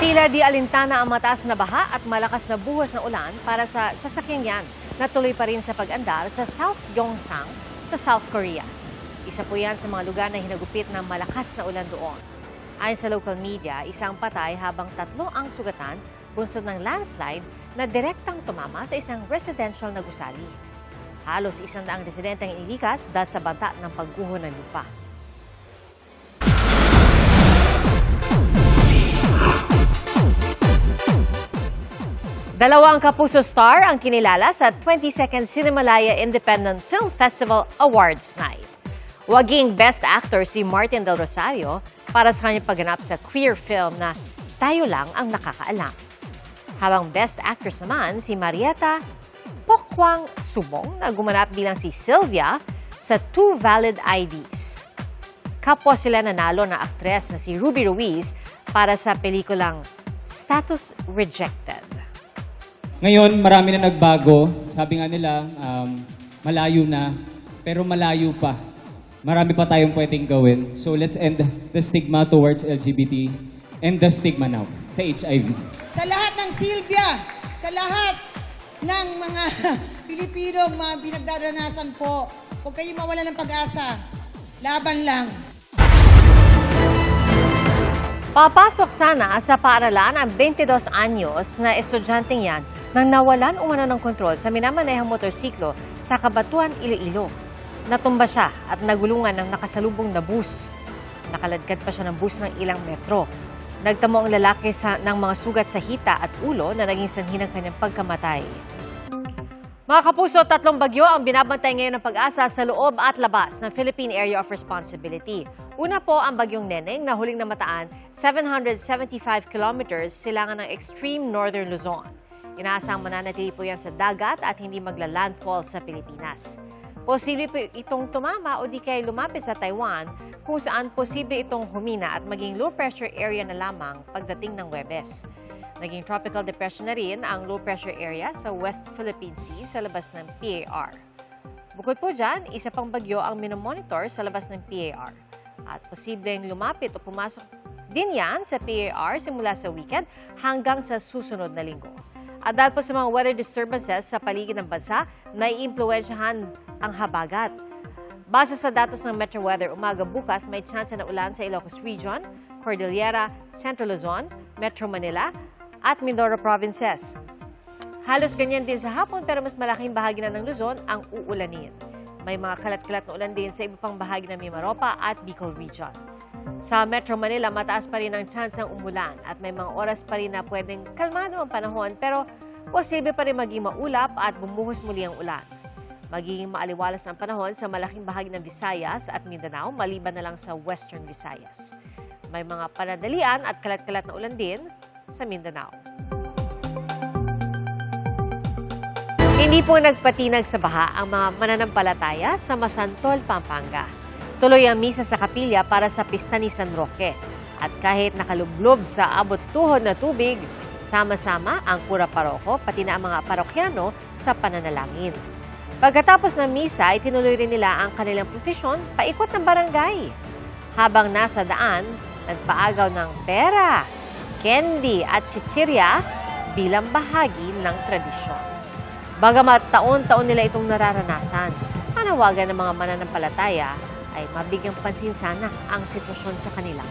Tila di alintana ang mataas na baha at malakas na buhos na ulan para sa sasakyang yan na tuloy pa rin sa pag-andar sa South Gyeongsang sa South Korea. Isa po yan sa mga lugar na hinagupit ng malakas na ulan doon. Ayon sa local media, isang patay habang 3 ang sugatan bunsod ng landslide na direktang tumama sa isang residential na gusali. Halos 100 residente ang iniligtas dahil sa banta ng pagguho ng lupa. Dalawang Kapuso star ang kinilala sa 22nd Cinemalaya Independent Film Festival Awards Night. Waging Best Actor si Martin Del Rosario para sa kanyang pagganap sa queer film na Tayo Lang ang Nakakaalam. Habang Best Actress naman si Marietta Pokwang Subong na gumanap bilang si Sylvia sa Two Valid IDs. Kapwa sila nanalo na aktres na si Ruby Ruiz para sa pelikulang Status Rejected. Ngayon, marami na nagbago. Sabi nga nila, malayo na, pero malayo pa. Marami pa tayong pwedeng gawin. So let's end the stigma towards LGBT and the stigma now sa HIV. Sa lahat ng Sylvia, sa lahat ng mga Pilipino, mga pinagdaranasan po, huwag kayong mawala ng pag-asa. Laban lang. Papasok sana sa paaralan ang 22 anyos na estudyanteng yan nang nawalan umano ng kontrol sa minamanehang motorsiklo sa Cabanatuan, Iloilo. Natumba siya at nagulungan ng nakasalubong na bus. Nakaladkad pa siya ng bus ng ilang metro. Nagtamo ang lalaki ng mga sugat sa hita at ulo na naging sanhi ng kanyang pagkamatay. Mga kapuso, 3 bagyo ang binabantay ngayon ng Pag-asa sa loob at labas ng Philippine Area of Responsibility. Una po ang bagyong Neneng na huling namataan 775 kilometers silangan ng extreme northern Luzon. Inaasang mananatili po yan sa dagat at hindi magla-landfall sa Pilipinas. Posible po itong tumama o di kaya lumapit sa Taiwan kung saan posible itong humina at maging low pressure area na lamang pagdating ng Huwebes. Naging tropical depression na rin ang low pressure area sa West Philippine Sea sa labas ng PAR. Bukod po dyan, isa pang bagyo ang minomonitor sa labas ng PAR. At posibleng lumapit o pumasok din yan sa PAR simula sa weekend hanggang sa susunod na linggo. At dahil po sa mga weather disturbances sa paligid ng bansa, naiimpluwensyahan ang habagat. Base sa datos ng Metro Weather, umaga bukas may chance na ulan sa Ilocos Region, Cordillera, Central Luzon, Metro Manila, at Mindoro Provinces. Halos ganyan din sa hapon pero mas malaking bahagi na ng Luzon ang uulanin. May mga kalat-kalat na ulan din sa iba pang bahagi ng Mimaropa at Bicol Region. Sa Metro Manila, mataas pa rin ang chance ng umulan at may mga oras pa rin na pwedeng kalmado ang panahon pero posible pa rin maging maulap at bumuhos muli ang ulan. Magiging maaliwalas ang panahon sa malaking bahagi ng Visayas at Mindanao maliban na lang sa Western Visayas. May mga panandalian at kalat-kalat na ulan din sa Mindanao. Hindi po nagpatinag sa baha ang mga mananampalataya sa Masantol, Pampanga. Tuloy ang misa sa kapilya para sa pista ni San Roque. At kahit nakalublob sa abot tuhod na tubig, sama-sama ang pura paroko pati na ang mga parokyano sa pananalangin. Pagkatapos ng misa, itinuloy rin nila ang kanilang prosesyon paikot ng barangay. Habang nasa daan, nagpaagaw ng pera, candy at chichirya bilang bahagi ng tradisyon. Bagamat taon-taon nila itong nararanasan, panawagan ng mga mananampalataya ay mabigyang pansin sana ang sitwasyon sa kanila.